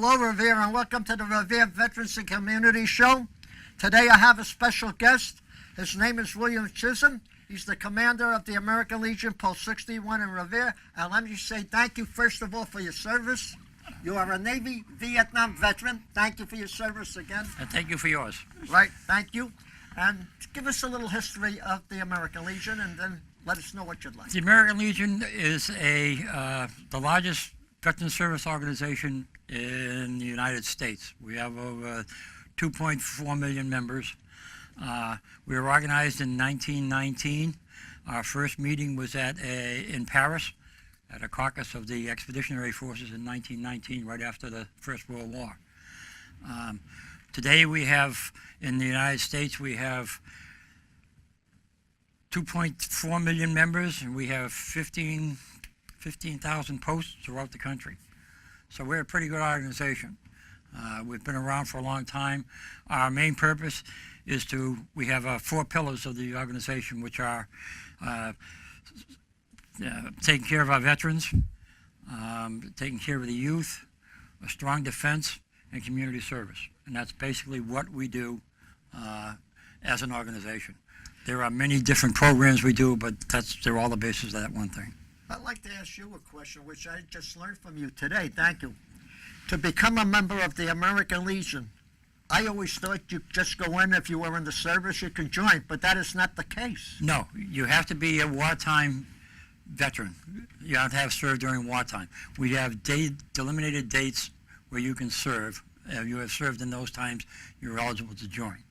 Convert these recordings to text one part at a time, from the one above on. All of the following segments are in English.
Hello, Revere, and welcome to the Revere Veterans and Community Show. Today I have a special guest. His name is Bill Chisholm. He's the commander of the American Legion Post 61 in Revere. And let me say thank you, first of all, for your service. You are a Navy Vietnam veteran. Thank you for your service again. And thank you for yours. Right, thank you. And give us a little history of the American Legion, and then let us know what you'd like. The American Legion is the largest veteran service organization in the United States. We have over 2.4 million members. We were organized in 1919. Our first meeting was in Paris at a caucus of the Expeditionary Forces in 1919, right after the First World War. Today we have, in the United States, we have 2.4 million members, and we have 15,000 posts throughout the country. So we're a pretty good organization. We've been around for a long time. Our main purpose is we have 4 pillars of the organization, which are taking care of our veterans, taking care of the youth, a strong defense, and community service. And that's basically what we do as an organization. There are many different programs we do, but they're all the basis of that one thing. I'd like to ask you a question, which I just learned from you today. Thank you. To become a member of the American Legion, I always thought you just go in. If you were in the service, you can join, but that is not the case. No, you have to be a wartime veteran. You have to have served during wartime. We have delimited dates where you can serve. If you have served in those times, you're eligible to join.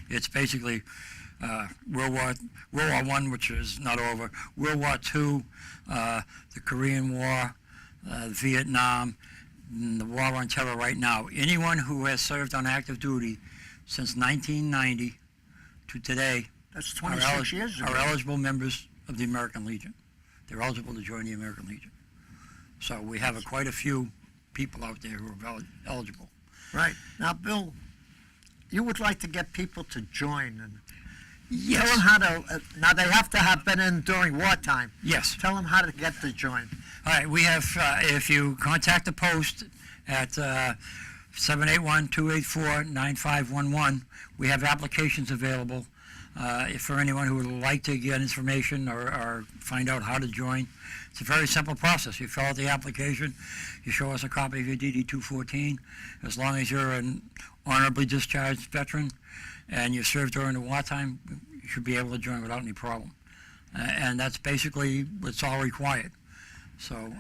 It's basically World War I, which is not over, World War II, the Korean War, Vietnam, and the war on terror right now. Anyone who has served on active duty since 1990 to today That's 26 years ago. Are eligible members of the American Legion. They're eligible to join the American Legion. So we have quite a few people out there who are eligible. Right. Now, Bill, you would like to get people to join. And yes. Tell them how to, now they have to have been in during wartime. Yes. Tell them how to get to join. All right, we have, if you contact the post at 781-284-9511, we have applications available for anyone who would like to get information or find out how to join. It's a very simple process. You fill out the application, you show us a copy of your DD-214. As long as you're an honorably discharged veteran and you served during the wartime, you should be able to join without any problem. And that's basically what's all required. So,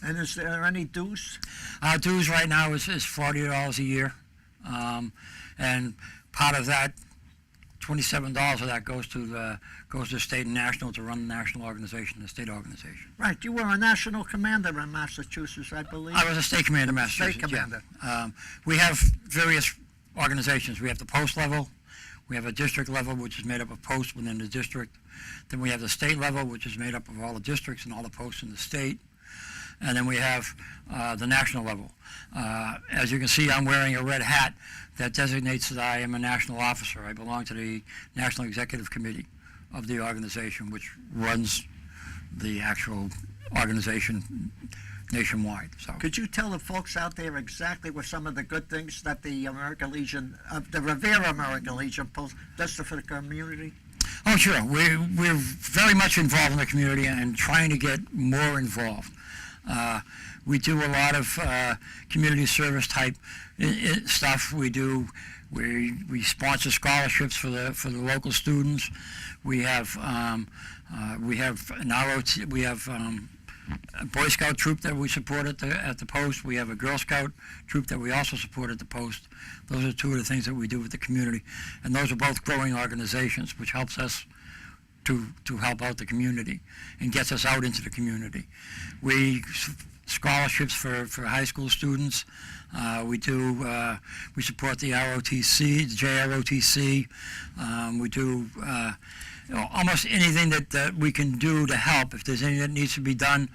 and is there any dues? Our dues right now is $40 a year, and part of that, $27 of that goes to state and national to run the national organization, the state organization. Right. You were a national commander in Massachusetts, I believe. I was a state commander in Massachusetts. State commander. Yeah. We have various organizations. We have the post level. We have a district level, which is made up of posts within the district. Then we have the state level, which is made up of all the districts and all the posts in the state. And then we have the national level. As you can see, I'm wearing a red hat that designates that I am a national officer. I belong to the National Executive Committee of the organization, which runs the actual organization nationwide. So, could you tell the folks out there exactly what some of the good things that the American Legion, the Revere American Legion Post does for the community? Oh, sure. We're very much involved in the community and trying to get more involved. We do a lot of community service type stuff. We sponsor scholarships for the local students. We have an ROT. We have a Boy Scout troop that we support at the post. We have a Girl Scout troop that we also support at the post. Those are two of the things that we do with the community, and those are both growing organizations, which helps us to help out the community and gets us out into the community. We scholarships for high school students. We support the ROTC, the JROTC. We do almost anything that we can do to help. If there's anything that needs to be done,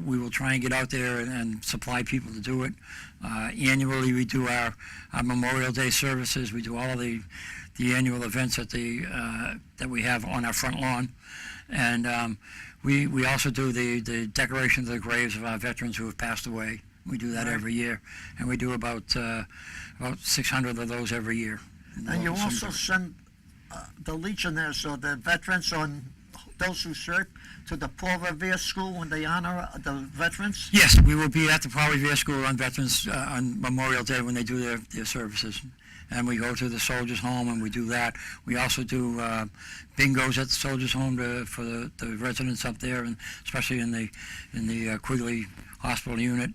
we will try and get out there and supply people to do it. Annually, we do our Memorial Day services. We do all of the annual events that we have on our front lawn, and we also do the decoration of the graves of our veterans who have passed away We do that Right. every year, and we do about 600 of those every year. And you also send the Legionnaires or the veterans on those who serve to the Paul Revere School when they honor the veterans? Yes, we will be at the Paul Revere School on Veterans on Memorial Day when they do their services. And we go to the Soldiers' Home and we do that. We also do bingos at the Soldiers' Home for the residents up there, and especially in the Quigley Hospital unit.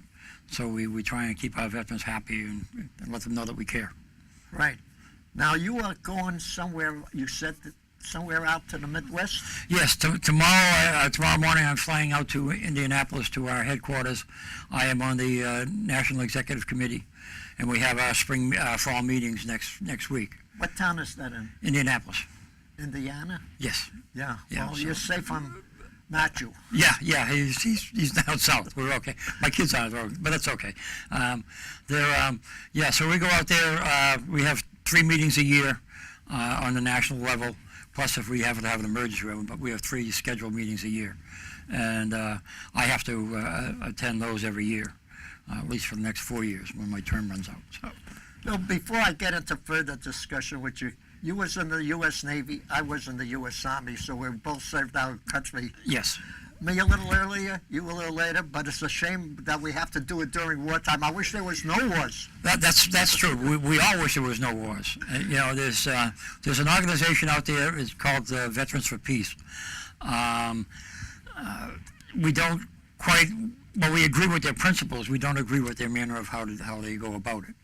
So we try and keep our veterans happy and let them know that we care. Right. Now, you are going somewhere, you said, somewhere out to the Midwest? Yes, tomorrow morning I'm flying out to Indianapolis to our headquarters. I am on the National Executive Committee, and we have our fall meetings next week. What town is that in? Indianapolis. Indiana? Yes. Yeah. Yeah, Well, so- you're safe on Matthew. Yeah, he's down south. We're okay. My kids aren't, but that's okay. So we go out there. We have 3 meetings a year on the national level. Plus, if we have to have an emergency room, but we have 3 scheduled meetings a year, and I have to attend those every year, at least for the next 4 years when my term runs out. So. So before I get into further discussion with you, you was in the U.S. Navy, I was in the U.S. Army, so we both served our country. Yes. Me a little earlier, you a little later, but it's a shame that we have to do it during wartime. I wish there was no wars. That's true. We all wish there was no wars. There's an organization out there. It's called Veterans for Peace. We don't quite. Well, we agree with their principles. We don't agree with their manner of how they go about it.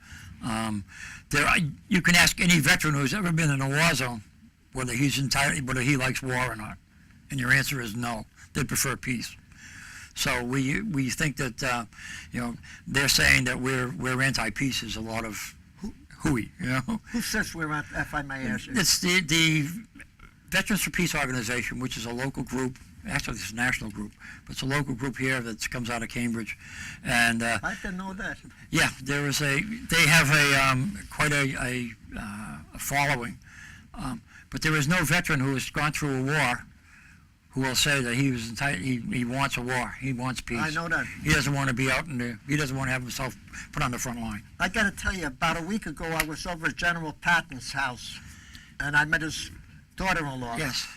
You can ask any veteran who's ever been in a war zone whether he likes war or not, and your answer is no. They prefer peace. So we think that they're saying that we're anti-peace is a lot of hooey. Who says we're on, if I may ask you? It's the Veterans for Peace organization, which is a local group. Actually, it's a national group, but it's a local group here that comes out of Cambridge, and I didn't know that. yeah, they have quite a following, but there is no veteran who has gone through a war who will say that he wants a war, he wants peace. I know that. He doesn't want to be out he doesn't want to have himself put on the front line. I got to tell you, about a week ago, I was over at General Patton's house, and I met his daughter-in-law. Yes.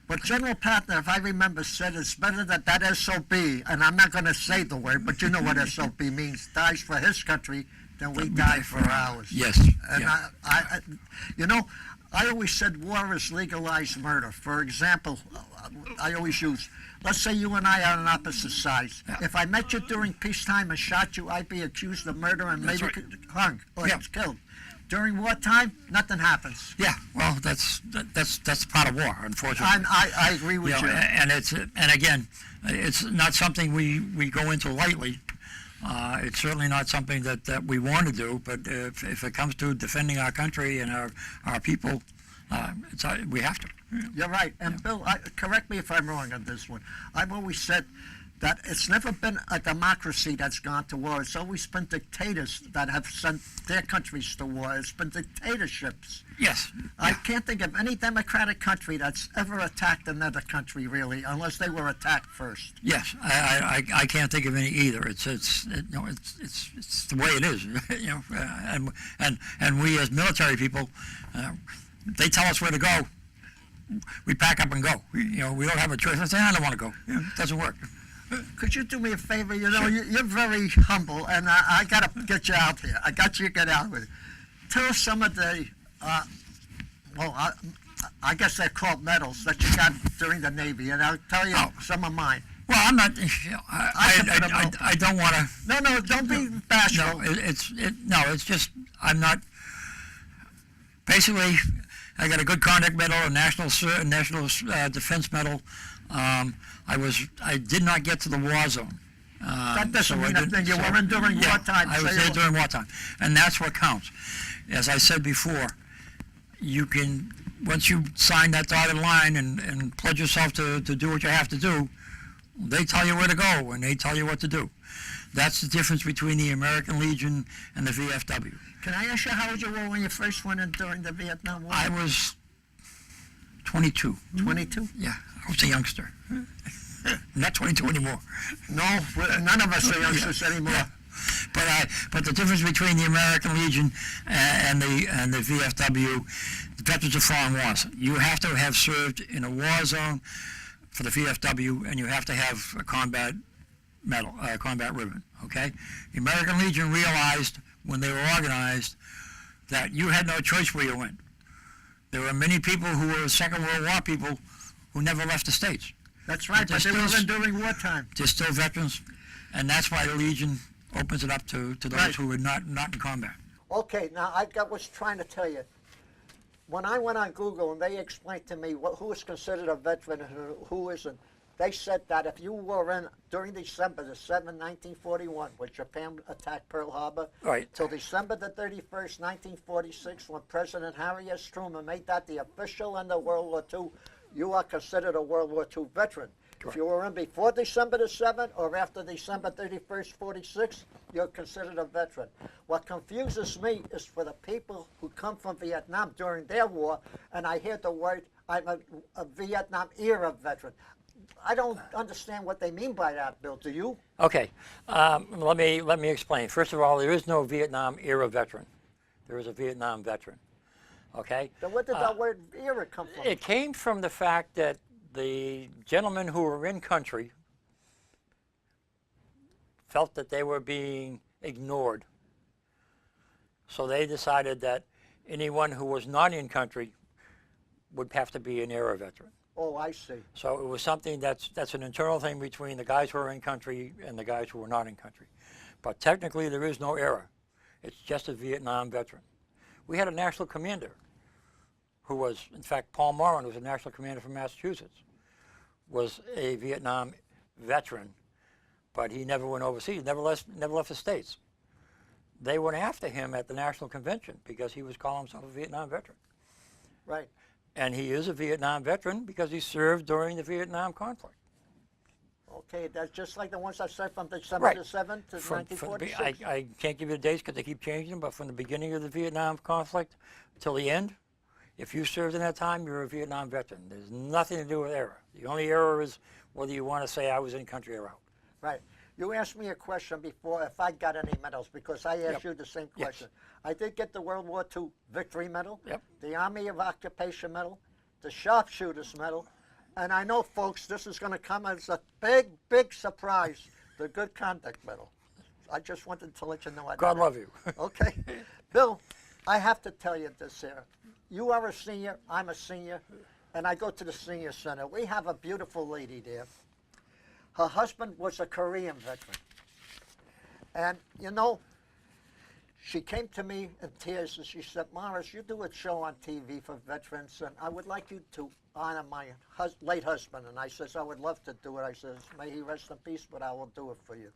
But General Patton, if I remember, said it's better that SOB, and I'm not going to say the word, but you know what SOB means, dies for his country, than we die for ours. Yes. And Yeah. I always said war is legalized murder. For example, I always use, let's say you and I are on opposite sides. Yeah. If I met you during peacetime and shot you, I'd be accused of murder and That's maybe right. hung or Yeah. killed. During wartime, nothing happens. Yeah, well, that's part of war, unfortunately. I agree with you. And again, it's not something we go into lightly. It's certainly not something that we want to do. But if it comes to defending our country and our people, we have to. You're right. And Bill, correct me if I'm wrong on this one. I've always said that it's never been a democracy that's gone to war. It's always been dictators that have sent their countries to war. It's been dictatorships. Yes. I can't think of any democratic country that's ever attacked another country, really, unless they were attacked first. Yes, I can't think of any either. It's the way it is, and we as military people, they tell us where to go. We pack up and go. We don't have a choice. I say I don't want to go. It doesn't work. Could you do me a favor? You're very humble, and I got to get you out here. I got you to get out with it. Tell us some of the, I guess they're called medals that you got during the Navy, and I'll tell you some of mine. Well, I'm not. I don't want to. No, don't be bashful. No, it's just I'm not. Basically, I got a good conduct medal, a national defense medal. I did not get to the war zone. That doesn't mean a thing. You weren't during wartime. I was there during wartime, and that's what counts. As I said before, you can, once you sign that dotted line and pledge yourself to do what you have to do, they tell you where to go and they tell you what to do. That's the difference between the American Legion and the VFW. Can I ask you how old you were when you first went in during the Vietnam War? I was 22. 22? Yeah, I was a youngster. Not 22 anymore. No, none of us are youngsters anymore. But the difference between the American Legion and the VFW, the Veterans of Foreign Wars, you have to have served in a war zone for the VFW, and you have to have a combat medal, combat ribbon. Okay, the American Legion realized when they were organized that you had no choice where you went. There were many people who were Second World War people who never left the States. That's right, but they were in during wartime. They're still veterans, and that's why the Legion opens it up to those Right. who are not in combat. Okay, now was trying to tell you. When I went on Google and they explained to me who is considered a veteran and who isn't, they said that if you were in during December the 7th, 1941, when Japan attacked Pearl Harbor, Right. till December the 31st, 1946, when President Harry S. Truman made that the official end of World War II, you are considered a World War II veteran. If you were in before December the 7th or after December 31st, 46, you're considered a veteran. What confuses me is for the people who come from Vietnam during their war, and I hear the word, I'm a Vietnam era veteran. I don't understand what they mean by that, Bill. Do you? Okay, let me explain. First of all, there is no Vietnam era veteran. There is a Vietnam veteran. Okay. Then where did that word era come from? It came from the fact that the gentlemen who were in country felt that they were being ignored. So they decided that anyone who was not in country would have to be an era veteran. Oh, I see. So it was something that's an internal thing between the guys who are in country and the guys who were not in country. But technically there is no era. It's just a Vietnam veteran. We had a national commander who was, in fact, Paul Moran, who was a national commander from Massachusetts, was a Vietnam veteran, but he never went overseas, never left the States. They went after him at the National Convention because he was calling himself a Vietnam veteran. Right. And he is a Vietnam veteran because he served during the Vietnam conflict. Okay, that's just like the ones I said from December Right. the 7th to 1946. I can't give you the dates because they keep changing them, but from the beginning of the Vietnam conflict till the end, if you served in that time, you're a Vietnam veteran. There's nothing to do with era. The only era is whether you want to say I was in country or out. Right. You asked me a question before if I got any medals because I asked Yep. you the same Yes. question. I did get the World War II Victory Medal, Yep. the Army of Occupation Medal, the Sharpshooters Medal, and I know, folks, this is going to come as a big, big surprise, the Good Conduct Medal. I just wanted to let you know I God did love you. it. Okay. Bill, I have to tell you this here. You are a senior, I'm a senior, and I go to the senior center. We have a beautiful lady there. Her husband was a Korean veteran. And, you know, she came to me in tears and she said, Morris, you do a show on TV for veterans, and I would like you to honor my late husband. And I says, I would love to do it. I says, may he rest in peace, but I will do it for you.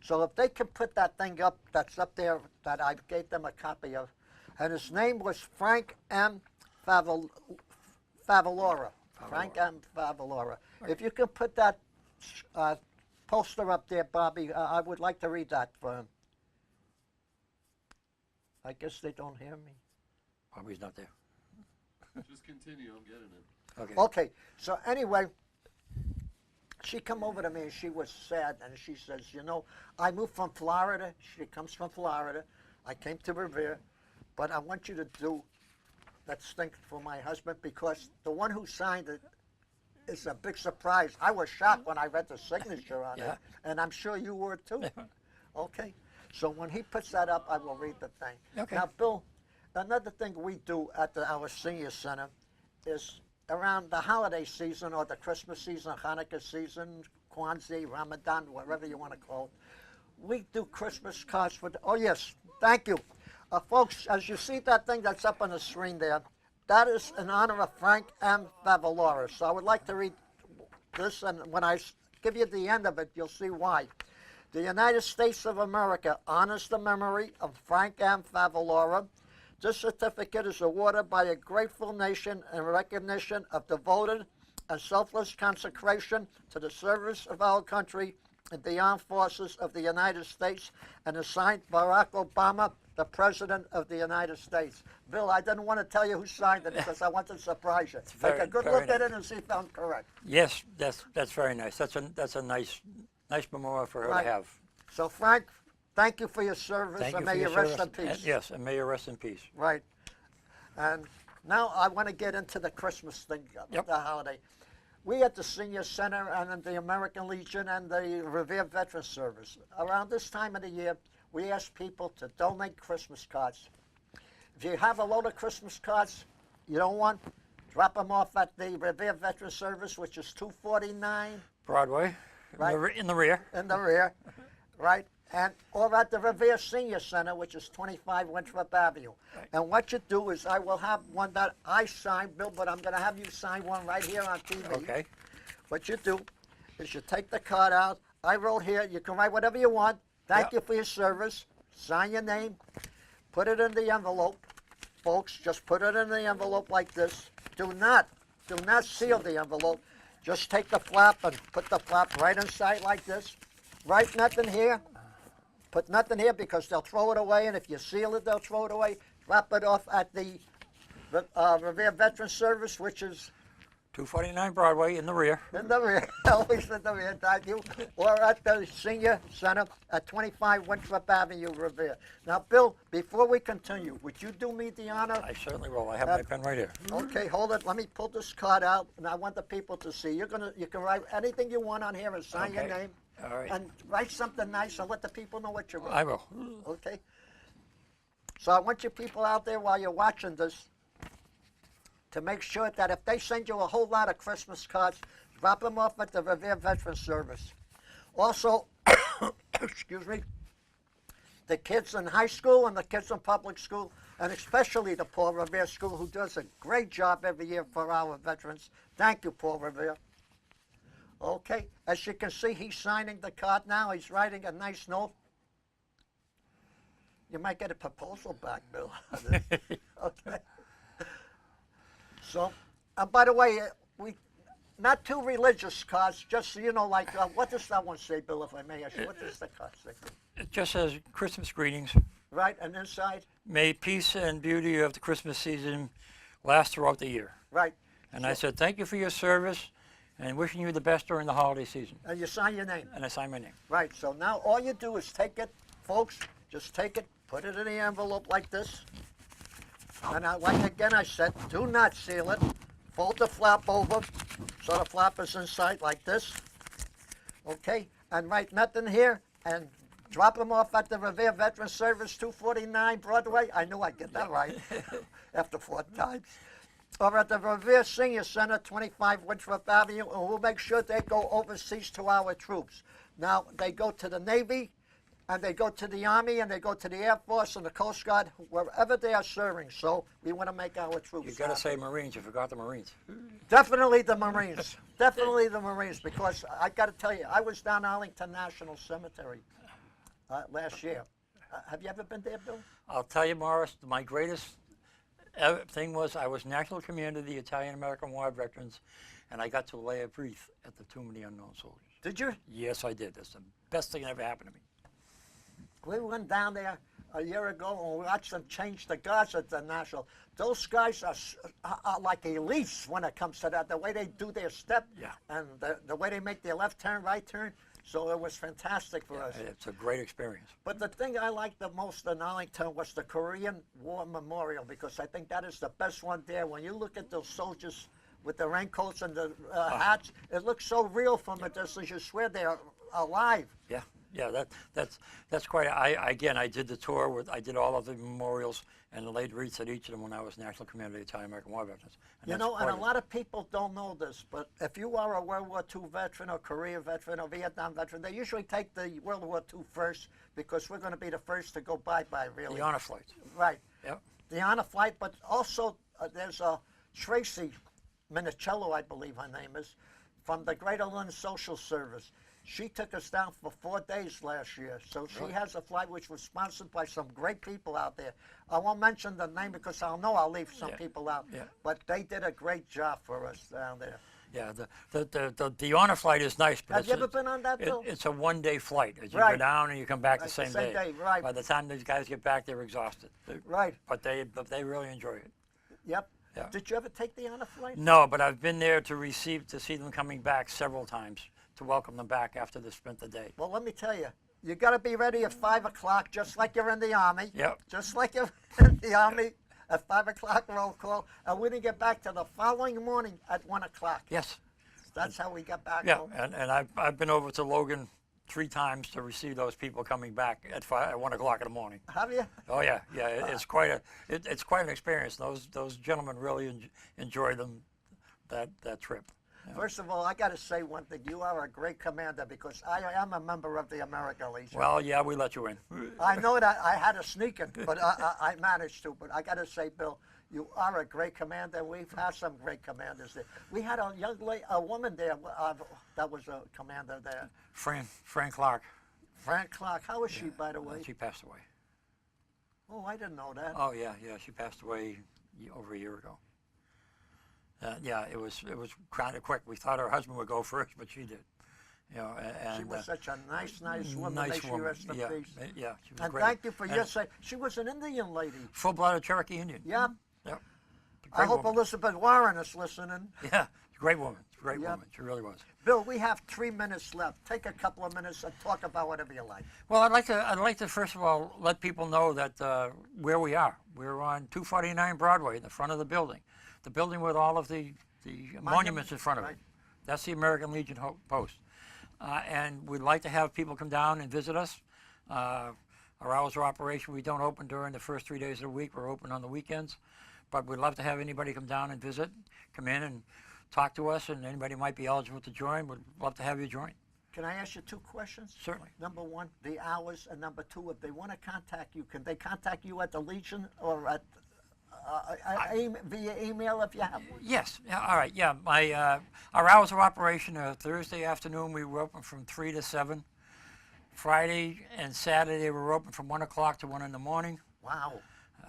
So if they can put that thing up, that's up there, that I gave them a copy of, and his name was Frank M. Favalora. Frank M. Favalora. If you can put that poster up there, Bobby, I would like to read that for him. I guess they don't hear me. Bobby's not there. Just continue, I'm getting it. Okay. Okay, so anyway, she come over to me and she was sad and she says, you know, I moved from Florida. She comes from Florida. I came to Revere, but I want you to do that thing for my husband because the one who signed it is a big surprise. I was shocked when I read the signature on Yeah. it, and I'm sure you were too. Okay, so when he puts that up, I will read the thing. Okay. Now, Bill, another thing we do at our senior center is around the holiday season or the Christmas season, Hanukkah season, Kwanzaa, Ramadan, whatever you want to call it, we do Christmas cards for oh yes, thank you. Folks, as you see that thing that's up on the screen there, that is in honor of Frank M. Favalora. So I would like to read this, and when I give you the end of it, you'll see why. The United States of America honors the memory of Frank M. Favalora. This certificate is awarded by a grateful nation in recognition of devoted and selfless consecration to the service of our country in the armed forces of the United States, and is signed Barack Obama, the President of the United States. Bill, I didn't want to tell you who signed it because I wanted to surprise you. Take a good very look at it and see if I'm correct. Yes, that's very nice. That's a nice memorial for her Right. to have. So, Frank, thank you for your service, Thank and you may for you your rest in service. peace. And, yes, and may you rest in peace. Right. And now I want to get into the Christmas thing, Yep. the holiday. We at the Senior Center and in the American Legion and the Revere Veterans Service, around this time of the year, we ask people to donate Christmas cards. If you have a load of Christmas cards you don't want, drop them off at the Revere Veterans Service, which is 249 Broadway, Right. in the rear. in the rear, right? And or at the Revere Senior Center, which is 25 Winthrop Avenue. Right. And what you do is I will have one that I sign, Bill, but I'm going to have you sign one right here on TV. Okay. What you do is you take the card out. I wrote here, you can write whatever you want. Thank Yep. you for your service. Sign your name. Put it in the envelope. Folks, just put it in the envelope like this. Do not seal the envelope. Just take the flap and put the flap right inside like this. Write nothing here. Put nothing here because they'll throw it away, and if you seal it, they'll throw it away. Drop it off at the Revere Veterans Service, which is 249 Broadway in the rear. in the rear, always in the rear, thank you. Or at the Senior Center at 25 Winthrop Avenue, Revere. Now, Bill, before we continue, would you do me the honor? I certainly will. I have my pen right here. Okay, hold it. Let me pull this card out, and I want the people to see. You can write anything you want on here and sign your Okay. name. All right. And write something nice and let the people know what you wrote. I will. Okay? So I want you people out there while you're watching this to make sure that if they send you a whole lot of Christmas cards, drop them off at the Revere Veterans Service. Also, excuse me, the kids in high school and the kids in public school, and especially the Paul Revere School, who does a great job every year for our veterans. Thank you, Paul Revere. Okay, as you can see, he's signing the card now. He's writing a nice note. You might get a proposal back, Bill. Okay. So, and by the way, we not too religious cards, just so you know, like, what does that one say, Bill, if I may ask you? What does the card say? It just says Christmas greetings. Right, and inside? May peace and beauty of the Christmas season last throughout the year. Right. And I said, thank you for your service and wishing you the best during the holiday season. And you sign your name. And I sign my name. Right, so now all you do is take it, folks, just take it, put it in the envelope like this. And like again I said, do not seal it. Fold the flap over so the flap is inside like this. Okay, and write nothing here and drop them off at the Revere Veterans Service, 249 Broadway. I knew I'd get that right after 4 times. Or at the Revere Senior Center, 25 Winthrop Avenue, and we'll make sure they go overseas to our troops. Now, they go to the Navy, and they go to the Army, and they go to the Air Force and the Coast Guard, wherever they are serving. So we want to make our troops You got to happy. say Marines. You forgot the Marines. Definitely the Marines. Definitely the Marines, because I got to tell you, I was down Arlington National Cemetery last year. Have you ever been there, Bill? I'll tell you, Morris, my greatest thing was I was National Commander of the Italian-American War Veterans, and I got to lay a wreath at the Tomb of the Unknown Soldiers. Did you? Yes, I did. That's the best thing that ever happened to me. We went down there a year ago and we watched them change the guards at the National. Those guys are like elites when it comes to that, the way they do their step Yeah. and the way they make their left turn, right turn. So it was fantastic for us. It's a great experience. But the thing I liked the most in Arlington was the Korean War Memorial, because I think that is the best one there. When you look at those soldiers with the raincoats and the hats, it looks so real from a distance. You swear they're alive. Yeah, yeah, that's quite. I did the tour I did all of the memorials and laid wreaths at each of them when I was National Commander of the Italian-American War Veterans. You know, and a lot of people don't know this, but if you are a World War II veteran or Korea veteran or Vietnam veteran, they usually take the World War II first, because we're going to be the first to go bye-bye, really. The honor flight. Right. Yep. The honor flight, but also there's a Tracy Minicello, I believe her name is, from the Greater Lynn Social Service. She took us down for 4 days last year. So she has a flight which was sponsored by some great people out there. I won't mention the name because I'll leave some people out. Yeah. But they did a great job for us down there. Yeah, the honor flight is nice, but Have you ever been on that, Bill? it's a one-day flight. As you go Right. down and you come back the Right, same day. right. By the time these guys get back, they're exhausted. Right. But they really enjoy it. Yep. Yeah. Did you ever take the honor flight? No, but I've been there to see them coming back several times, to welcome them back after they spent the day. Well, let me tell you, You got to be ready at 5 o'clock, just like you're in the Army. Yep. Just like you're in the Army at 5 o'clock roll call. And we didn't get back to the following morning at 1 o'clock. Yes. That's how we got back Yeah, home. and I've been over to Logan 3 times to receive those people coming back at 1 o'clock in the morning. Have you? Oh yeah, it's quite an experience. Those gentlemen really enjoy that trip. First of all, I got to say one thing. You are a great commander because I am a member of the American Legion. Well, yeah, we let you in. I know that I had to sneak in, but I managed to. But I got to say, Bill, you are a great commander. We've had some great commanders there. We had a young lady, a woman there that was a commander there. Fran Clark. Frank Clark. How is she, by the way? She passed away. Oh, I didn't know that. Oh yeah, she passed away over a year ago. Yeah, it was kind of quick. We thought her husband would go first, but she did. You know, and She was such a nice woman. nice May she woman. rest in Yeah, peace. yeah, she was And great. thank you for And your say. She was an Indian lady. full-blooded Cherokee Indian. Yeah. Yep. I hope woman. Elizabeth Warren is listening. Yeah, great woman. Great Yeah. woman. She really was. Bill, we have 3 minutes left. Take a couple of minutes and talk about whatever you like. Well, I'd like to first of all let people know that where we are. We're on 249 Broadway, in the front of the building with all of the monuments in front of right. it. That's the American Legion post, and we'd like to have people come down and visit us. Our hours of operation, we don't open during the first 3 days of the week. We're open on the weekends, but we'd love to have anybody come down and visit, come in and talk to us, and anybody might be eligible to join. We'd love to have you join. Can I ask you 2 questions? Certainly. Number 1, the hours, and number 2, if they want to contact you, can they contact you at the Legion or at via email if you have one? Yes. Yeah, all right. Yeah. Our hours of operation are Thursday afternoon. We were open from 3 to 7. Friday and Saturday we're open from 1 o'clock to 1 in the morning. Wow.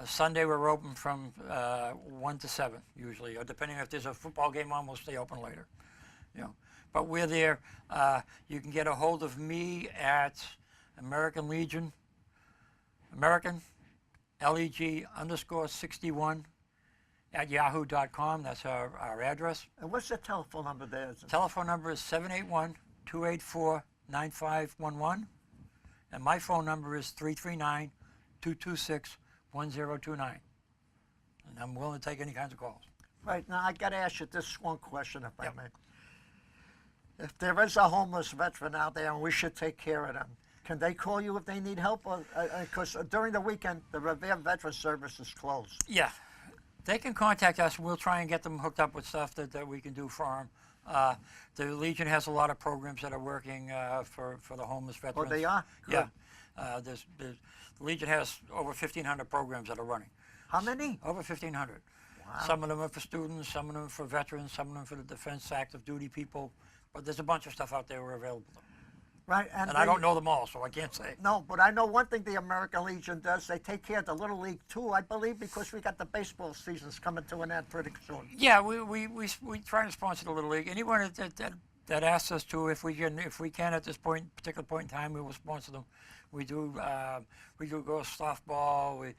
Sunday we're open from 1 to 7 usually, or depending if there's a football game on, we'll stay open later. You know, but we're there. You can get a hold of me at American Legion, LEG_61 at yahoo.com. That's our address. And what's the telephone number there? Telephone number is 781-284-9511, and my phone number is 339-226-1029. And I'm willing to take any kinds of calls. Right, now I got to ask you this one question, if Yep. I may. If there is a homeless veteran out there and we should take care of them, can they call you if they need help? Because during the weekend, the Revere Veteran Service is closed. Yeah, they can contact us, and we'll try and get them hooked up with stuff that we can do for them. The Legion has a lot of programs that are working for the homeless Oh, veterans. they are? Yeah. The Legion has over 1,500 programs that are running. How many? Over 1,500. Wow. Some of them are for students, some of them for veterans, some of them for the defense active duty people. But there's a bunch of stuff out there we're available to. Right, And I don't know them all, so I can't say. No, but I know one thing the American Legion does. They take care of the Little League too, I believe, because we got the baseball seasons coming to an end pretty soon. Yeah, we try to sponsor the Little League. Anyone that asks us to, if we can at this particular point in time, we will sponsor them. We do girls softball. We're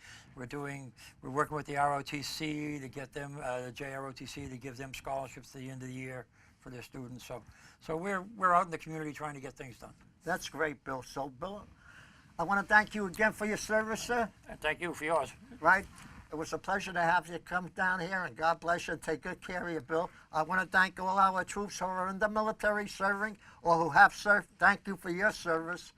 working with the ROTC to get them the JROTC to give them scholarships at the end of the year for their students. So we're out in the community trying to get things done. That's great, Bill. So, Bill, I want to thank you again for your service, sir. And thank you for yours. Right? It was a pleasure to have you come down here, and God bless you and take good care of you, Bill. I want to thank all our troops who are in the military serving or who have served. Thank you for your service.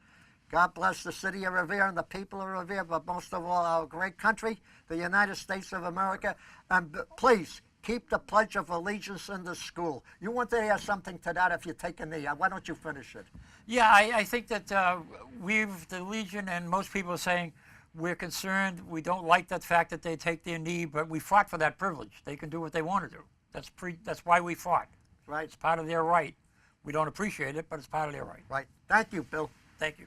God bless the city of Revere and the people of Revere, but most of all, our great country, the United States of America. And please, keep the Pledge of Allegiance in the school. You want to add something to that if you take a knee. Why don't you finish it? Yeah, I think that the Legion and most people are saying we're concerned. We don't like that fact that they take their knee, but we fought for that privilege. They can do what they want to do. That's why we fought. Right. It's part of their right. We don't appreciate it, but it's part of their right. Right. Thank you, Bill. Thank you.